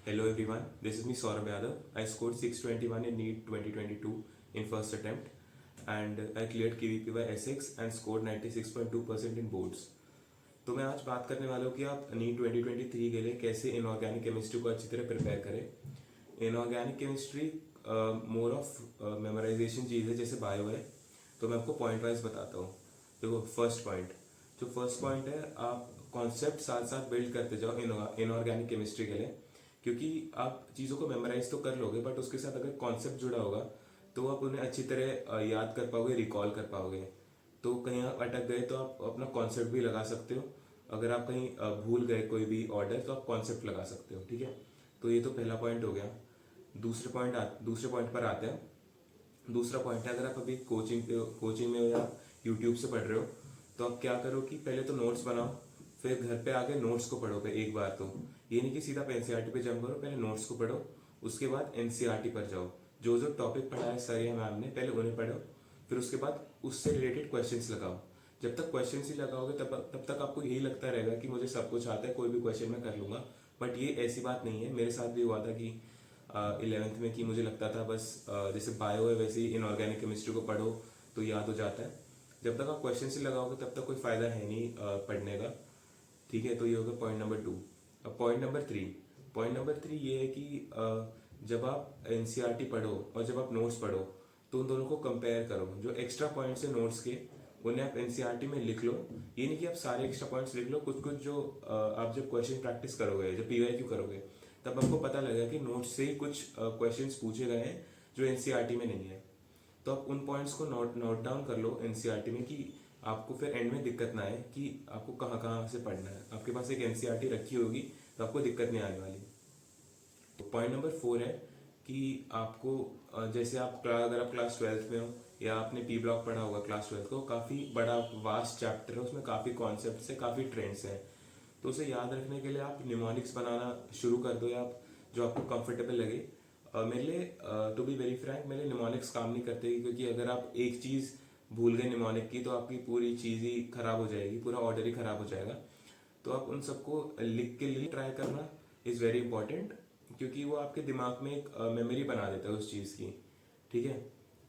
Hello everyone, this is me Saurabh Yadav. I scored 621 in NEET 2022 in first attempt and I cleared KVPY Essex and scored 96.2% in boards. तो मैं आज बात करने वाला हूँ कि आप NEET 2023 के लिए कैसे इनऑर्गेनिक केमिस्ट्री को अच्छी तरह प्रिपेयर करें। Inorganic chemistry more of memorization चीज़ है जैसे बायो है, तो मैं आपको पॉइंट वाइज बताता हूँ। देखो फर्स्ट पॉइंट है, आप कॉन्सेप्ट साथ साथ बिल्ड करते जाओ इनऑर्गेनिक केमिस्ट्री के लिए, क्योंकि आप चीज़ों को मेमोराइज तो कर लोगे बट उसके साथ अगर कॉन्सेप्ट जुड़ा होगा तो आप उन्हें अच्छी तरह याद कर पाओगे, रिकॉल कर पाओगे। तो कहीं आप अटक गए तो आप अपना कॉन्सेप्ट भी लगा सकते हो। अगर आप कहीं भूल गए कोई भी ऑर्डर तो आप कॉन्सेप्ट लगा सकते हो, ठीक है। तो ये तो पहला पॉइंट हो गया। दूसरे पॉइंट पर आते हैं। दूसरा पॉइंट है, अगर आप अभी कोचिंग में हो या यूट्यूब से पढ़ रहे हो तो आप क्या करो कि पहले तो नोट्स बनाओ, फिर घर पे आके नोट्स को पढ़ो पे एक बार। तो ये नहीं कि सीधा आप एनसीईआरटी पे जंप करो, पहले नोट्स को पढ़ो, उसके बाद एनसीईआरटी पर जाओ। जो जो टॉपिक पढ़ा है सर या मैम ने पहले उन्हें पढ़ो, फिर उसके बाद उससे रिलेटेड क्वेश्चंस लगाओ। जब तक क्वेश्चंस ही लगाओगे तब तक आपको यही लगता रहेगा कि मुझे सब कुछ आता है, कोई भी क्वेश्चन मैं कर लूँगा। बट ये ऐसी बात नहीं है। मेरे साथ भी हुआ था कि 11th में कि मुझे लगता था बस जैसे बायो है वैसे ही इनऑर्गेनिक केमिस्ट्री को पढ़ो तो याद हो जाता है। जब तक आप क्वेश्चन से लगाओगे तब तक कोई फ़ायदा है नहीं पढ़ने का, ठीक है। तो ये होगा पॉइंट नंबर 2। अब पॉइंट नंबर 3 ये है कि जब आप एनसीईआरटी पढ़ो और जब आप नोट्स पढ़ो तो उन दोनों को कंपेयर करो। जो एक्स्ट्रा पॉइंट्स है नोट्स के उन्हें आप एनसीईआरटी में लिख लो। ये नहीं कि आप सारे एक्स्ट्रा पॉइंट्स लिख लो, कुछ कुछ जो आप जब क्वेश्चन प्रैक्टिस करोगे, जब पीवाईक्यू करोगे, तब आपको पता लगेगा कि नोट्स से ही कुछ क्वेश्चंस पूछे गए हैं जो एनसीईआरटी में नहीं है। तो आप उन पॉइंट्स को नोट डाउन कर लो एनसीईआरटी में, कि आपको फिर एंड में दिक्कत ना आए कि आपको कहाँ कहाँ से पढ़ना है। आपके पास एक एनसीईआरटी रखी होगी तो आपको दिक्कत नहीं आने वाली। तो पॉइंट नंबर 4 है कि आपको जैसे अगर आप क्लास 12th में हो या आपने पी ब्लॉक पढ़ा होगा क्लास 12th को, काफ़ी बड़ा वास्ट चैप्टर है, उसमें काफ़ी कॉन्सेप्ट्स है, काफ़ी ट्रेंड्स हैं। तो उसे याद रखने के लिए आप निमोनिक्स बनाना शुरू कर दो, या आप जो आपको कंफर्टेबल लगे। मेरे लिए टू बी वेरी फ्रैंक मेरे लिए निमोनिक्स काम नहीं करते, क्योंकि अगर आप एक चीज़ भूल गए निमोनिक की तो आपकी पूरी चीज़ ही खराब हो जाएगी, पूरा ऑर्डर ही खराब हो जाएगा। तो आप उन सबको लिख के लिए ट्राई करना इज़ वेरी इंपॉर्टेंट, क्योंकि वो आपके दिमाग में एक मेमोरी बना देता है उस चीज़ की, ठीक है।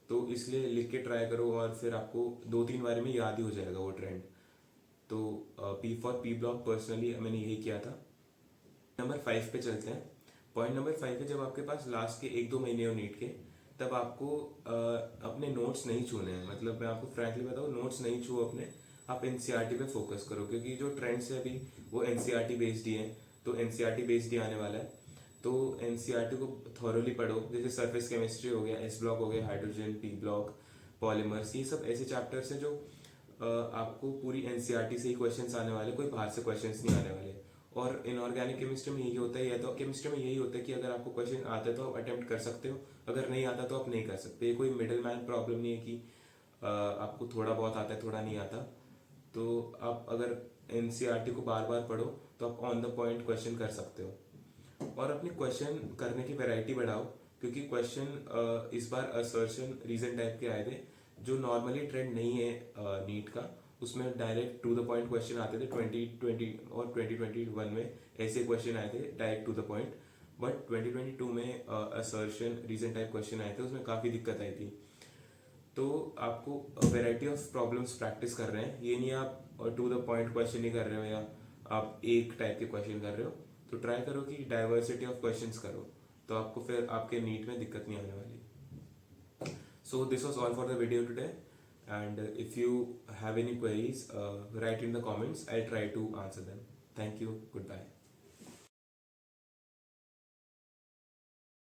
तो इसलिए लिख के ट्राई करो और फिर आपको 2-3 बार में याद ही हो जाएगा वो ट्रेंड। तो P for P block personally मैंने यही किया था। नंबर 5 पे चलते हैं। पॉइंट नंबर 5 है, जब आपके पास लास्ट के 1-2 महीने हो नीट के, तब आपको अपने नोट्स नहीं छूने हैं। मतलब मैं आपको फ्रैंकली बताऊँ, नोट्स नहीं छू अपने, आप एनसीईआरटी पे फोकस करो, क्योंकि जो ट्रेंड्स है अभी वो एनसीईआरटी बेस्ड ही है। तो एनसीईआरटी बेस्ड ही आने वाला है। तो एनसीईआरटी को थॉरोली पढ़ो। जैसे सरफेस केमिस्ट्री हो गया, एस ब्लॉक हो गया, हाइड्रोजन, पी ब्लॉक, पॉलीमर्स, ये सब ऐसे चैप्टर्स हैं जो आपको पूरी एनसीईआरटी से ही क्वेश्चंस आने वाले, कोई बाहर से क्वेश्चंस नहीं आने वाले। और इनऑर्गेनिक केमिस्ट्री में यही होता है, या तो केमिस्ट्री में यही होता है कि अगर आपको क्वेश्चन आता है तो आप अटेम्प्ट कर सकते हो, अगर नहीं आता तो आप नहीं कर सकते। ये कोई मिडिल मैन प्रॉब्लम नहीं है कि आपको थोड़ा बहुत आता है थोड़ा नहीं आता। तो आप अगर एनसीईआरटी को बार बार पढ़ो तो आप ऑन द पॉइंट क्वेश्चन कर सकते हो। और अपनी क्वेश्चन करने की वैरायटी बढ़ाओ, क्योंकि क्वेश्चन इस बार असर्शन रीजन टाइप के आए थे जो नॉर्मली ट्रेंड नहीं है नीट का। उसमें direct to the point question आते थे 2020 और 2021 में ऐसे क्वेश्चन आए थे direct to the point. But 2022 में असर्शन रीजन टाइप क्वेश्चन आए थे, उसमें काफ़ी दिक्कत आई थी। तो आपको वेराइटी ऑफ प्रॉब्लम्स प्रैक्टिस कर रहे हैं, ये नहीं आप टू द पॉइंट क्वेश्चन ही कर रहे हो या आप एक टाइप के क्वेश्चन कर रहे हो। तो ट्राई करो कि डाइवर्सिटी ऑफ क्वेश्चंस करो, तो आपको फिर आपके नीट में दिक्कत नहीं आने वाली। So this was all for the video today, and if you have any queries, write in the comments. I'll try to answer them. Thank you. Goodbye.